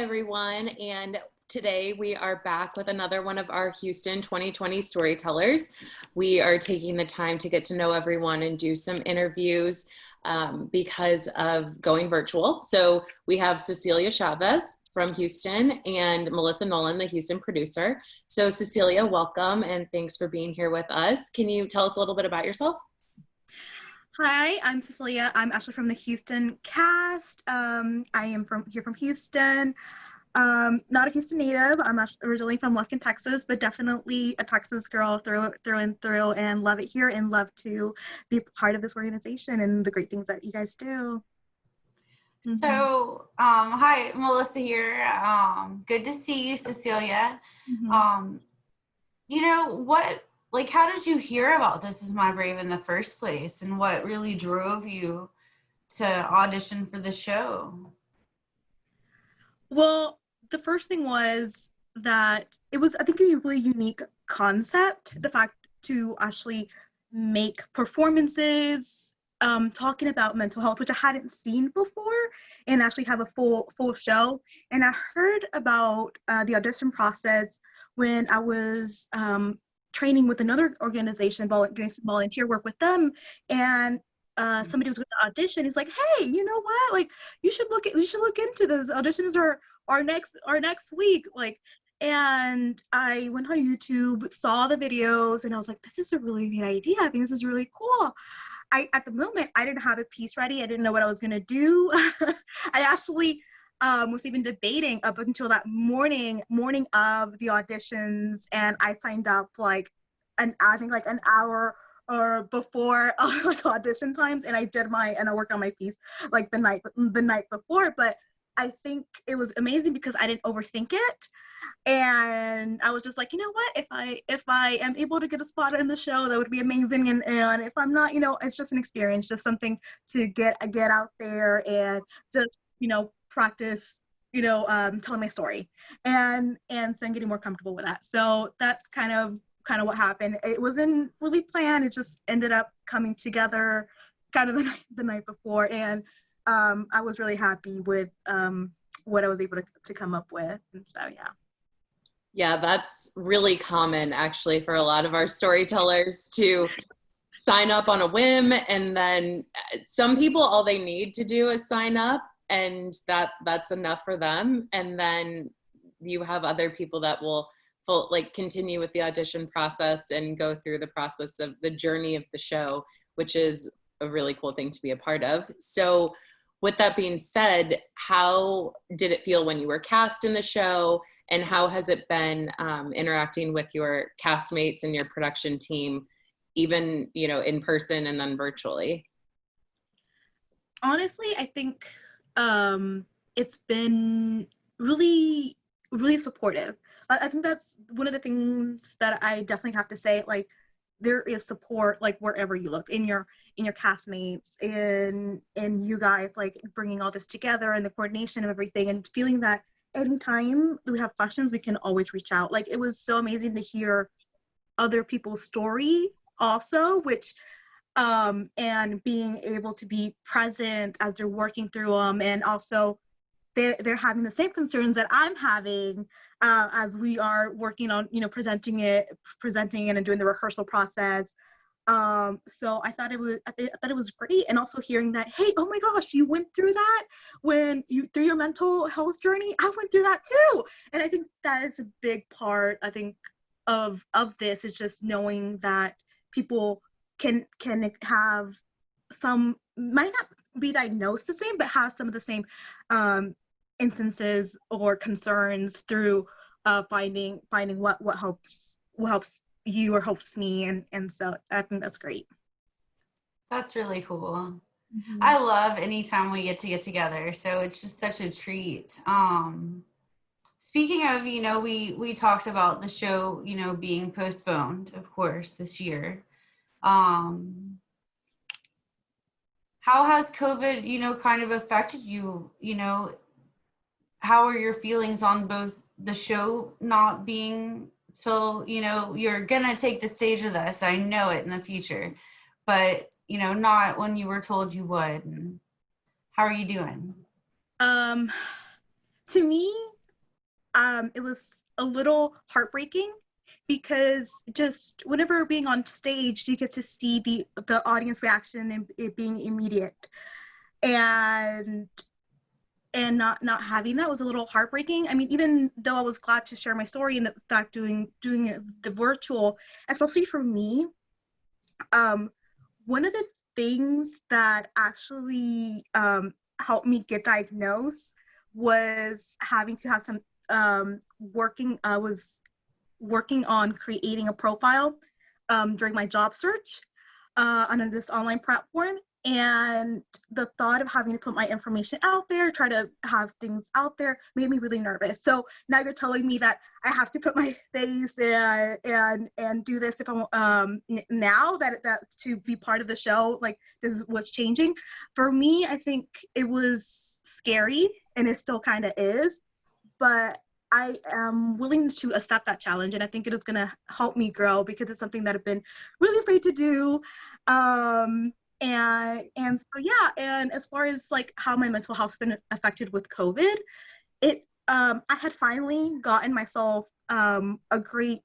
everyone, and today we are back with another one of our Houston 2020 Storytellers. We are taking the time to get to know everyone and do some interviews because of going virtual. So we have Cecilia Chavez from Houston and Melissa Nolan, the Houston producer. So Cecilia, welcome and thanks for being here with us. Can you tell us a little bit about yourself? Hi, I'm Cecilia. I'm actually from the Houston cast. I am from Houston. Not a Houston native. I'm originally from Lufkin, Texas, but definitely a Texas girl through and through, and love it here and love to be part of this organization and the great things that you guys do. So, hi, Melissa here. Good to see you, Cecilia. You know what? Like, how did you hear about This Is My Brave in the first place, and what really drove you to audition for the show? Well, the first thing was that I think, a really unique concept. The fact to actually make performances talking about mental health, which I hadn't seen before, and actually have a full show. And I heard about the audition process when I was training with another organization, doing some volunteer work with them, and somebody was with the audition. He's like, "Hey, you know what? Like, you should look into this. Auditions are next week." Like, and I went on YouTube, saw the videos, and I was like, "This is a really neat idea. I think this is really cool." At the moment, I didn't have a piece ready. I didn't know what I was gonna do. I actually was even debating up until that morning of the auditions, and I signed up like an hour or before like audition times, and I worked on my piece like the night before. But I think it was amazing because I didn't overthink it, and I was just like, you know what, if I am able to get a spot in the show, that would be amazing. And if I'm not, it's just an experience, just something to get out there and just practice, telling my story, and so I'm getting more comfortable with that. So that's kind of what happened. It wasn't really planned. It just ended up coming together kind of the night before, and I was really happy with what I was able to come up with. And so Yeah, that's really common actually for a lot of our storytellers to sign up on a whim, and then some people, all they need to do is sign up, and that's enough for them. And then you have other people that will continue with the audition process and go through the process of the journey of the show, which is a really cool thing to be a part of. So with that being said, how did it feel when you were cast in the show, and how has it been interacting with your castmates and your production team, even in person and then virtually? Honestly, I think it's been really, really supportive. I think that's one of the things that I definitely have to say. Like, there is support like wherever you look, in your castmates, in you guys, like bringing all this together and the coordination of everything, and feeling that anytime we have questions, we can always reach out. Like, it was so amazing to hear other people's story also, which and being able to be present as they're working through them, and also they're having the same concerns that I'm having as we are working on presenting it and doing the rehearsal process. So I thought it was great. And also hearing that, hey, oh my gosh, you went through that through your mental health journey. I went through that too. And I think that is a big part, I think, of this, is just knowing that people can have some, might not be diagnosed the same, but have some of the same instances or concerns through finding what helps you or helps me, and so I think that's great. That's really cool. I love anytime we get together, so it's just such a treat. Speaking of, we talked about the show, being postponed, of course, this year. How has COVID, kind of affected you? How are your feelings on both the show not being till, you're gonna take the stage with us, I know it, in the future, but, not when you were told you would? And how are you doing? To me, it was a little heartbreaking because just whenever being on stage, you get to see the audience reaction and it being immediate, and not having that was a little heartbreaking. I mean, even though I was glad to share my story and the fact doing it the virtual, especially for me, one of the things that actually helped me get diagnosed was having to have some I was working on creating a profile during my job search on this online platform. And the thought of having to put my information out there, try to have things out there, made me really nervous. So now you're telling me that I have to put my face and do this if I'm now that to be part of the show, like this is what's changing. For me, I think it was scary, and it still kind of is, but I am willing to accept that challenge, and I think it is going to help me grow because it's something that I've been really afraid to do. And so yeah, and as far as like how my mental health's been affected with COVID, I had finally gotten myself a great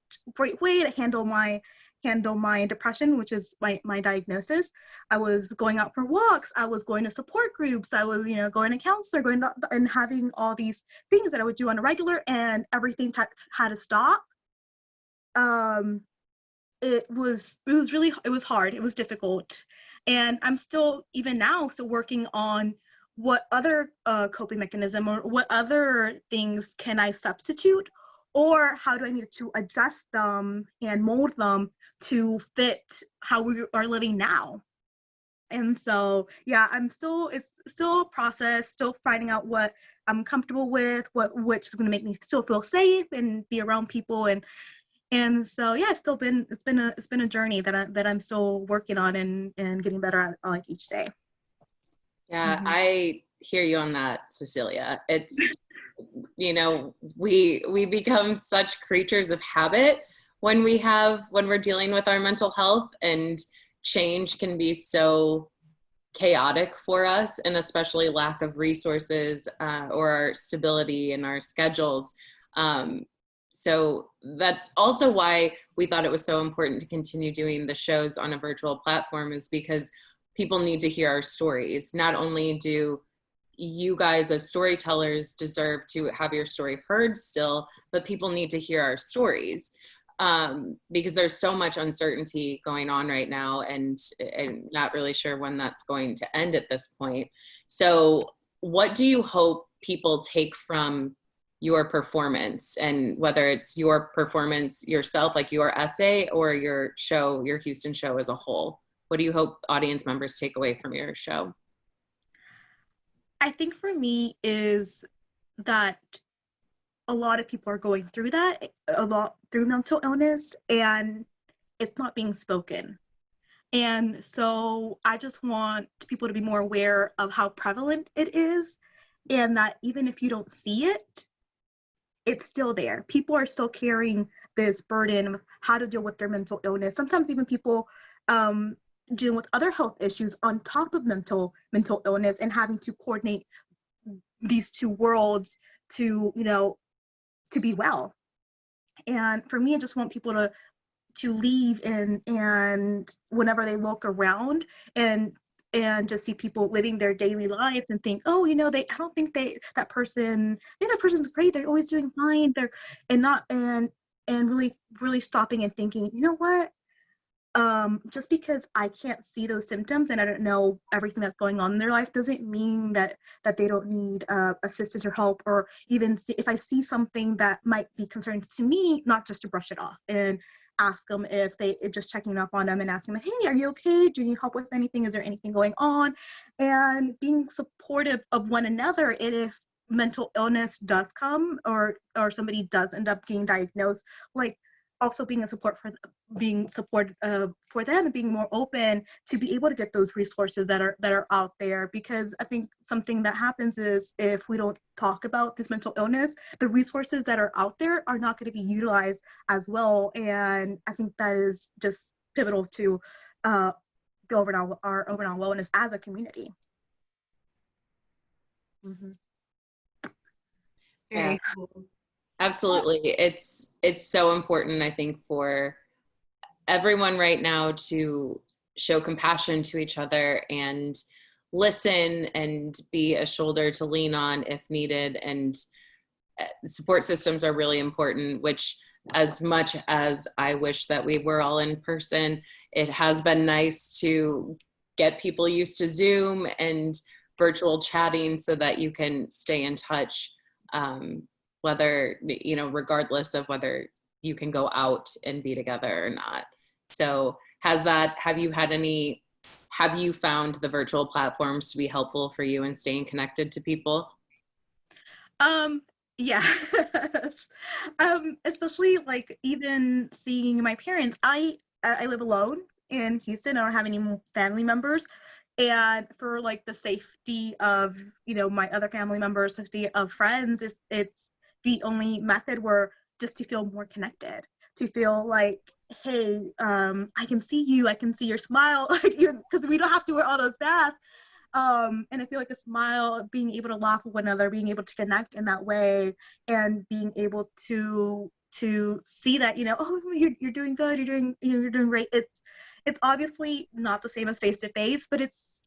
way to handle my depression, which is my diagnosis. I was going out for walks, I was going to support groups, I was, going to counselor, and having all these things that I would do on a regular, and everything had to stop. It was hard, it was difficult, and I'm still, even now, still working on what other coping mechanism or what other things can I substitute, or how do I need to adjust them and mold them to fit how we are living now. And so yeah, it's still a process, still finding out what I'm comfortable with, which is going to make me still feel safe and be around people. And so yeah, it's been a journey that I'm still working on and getting better at, like, each day. Yeah, I hear you on that, Cecilia. It's, we become such creatures of habit when we're dealing with our mental health, and change can be so chaotic for us, and especially lack of resources or our stability in our schedules. So that's also why we thought it was so important to continue doing the shows on a virtual platform, is because people need to hear our stories. Not only do you guys as storytellers deserve to have your story heard still, but people need to hear our stories, because there's so much uncertainty going on right now, and not really sure when that's going to end at this point. So what do you hope people take from your performance, and whether it's your performance yourself, like your essay, or your show, your Houston show as a whole? What do you hope audience members take away from your show? I think for me is that a lot of people are going through that, a lot through mental illness, and it's not being spoken. And so I just want people to be more aware of how prevalent it is, and that even if you don't see it, it's still there. People are still carrying this burden of how to deal with their mental illness. Sometimes even people dealing with other health issues on top of mental illness, and having to coordinate these two worlds to to be well. And for me, I just want people to leave and whenever they look around and just see people living their daily lives and think, oh, I don't think that person, I think that person's great, they're always doing fine, and really really stopping and thinking, you know what, just because I can't see those symptoms and I don't know everything that's going on in their life doesn't mean that they don't need assistance or help, or even if I see something that might be concerning to me, not just to brush it off and ask them if they just checking up on them and asking them, hey, are you okay? Do you need help with anything? Is there anything going on? And being supportive of one another. And if mental illness does come, or somebody does end up getting diagnosed, like, also being a support for them, and being more open to be able to get those resources that are out there. Because I think something that happens is, if we don't talk about this mental illness, the resources that are out there are not going to be utilized as well. And I think that is just pivotal to the our overall wellness as a community. Very cool. Absolutely. It's so important, I think, for everyone right now to show compassion to each other and listen and be a shoulder to lean on if needed. And support systems are really important, which, as much as I wish that we were all in person, it has been nice to get people used to Zoom and virtual chatting so that you can stay in touch, whether, regardless of whether you can go out and be together or not. So have you found the virtual platforms to be helpful for you in staying connected to people? Yes. Especially like even seeing my parents. I live alone in Houston. I don't have any family members. And for like the safety of, my other family members, safety of friends, it's the only method where just to feel more connected, to feel like, hey, I can see you, I can see your smile, like because we don't have to wear all those masks. And I feel like a smile, being able to laugh with one another, being able to connect in that way, and being able to see that, oh, you're doing good, you're doing great. It's obviously not the same as face to face, but it's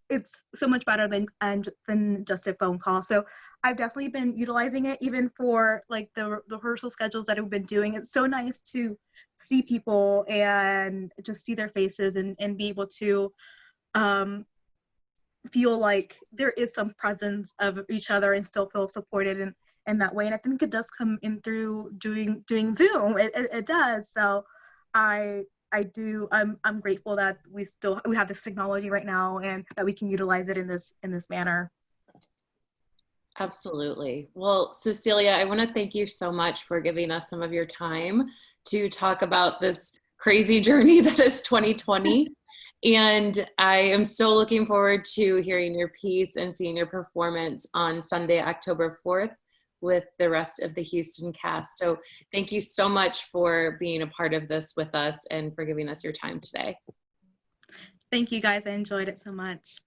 so much better than just a phone call. So I've definitely been utilizing it, even for like the rehearsal schedules that I've been doing. It's so nice to see people and just see their faces and be able to feel like there is some presence of each other and still feel supported in that way. And I think it does come in through doing Zoom. It does. So I'm grateful that we have this technology right now and that we can utilize it in this manner. Absolutely. Well, Cecilia, I want to thank you so much for giving us some of your time to talk about this crazy journey that is 2020. And I am so looking forward to hearing your piece and seeing your performance on Sunday, October 4th with the rest of the Houston cast. So thank you so much for being a part of this with us and for giving us your time today. Thank you guys. I enjoyed it so much.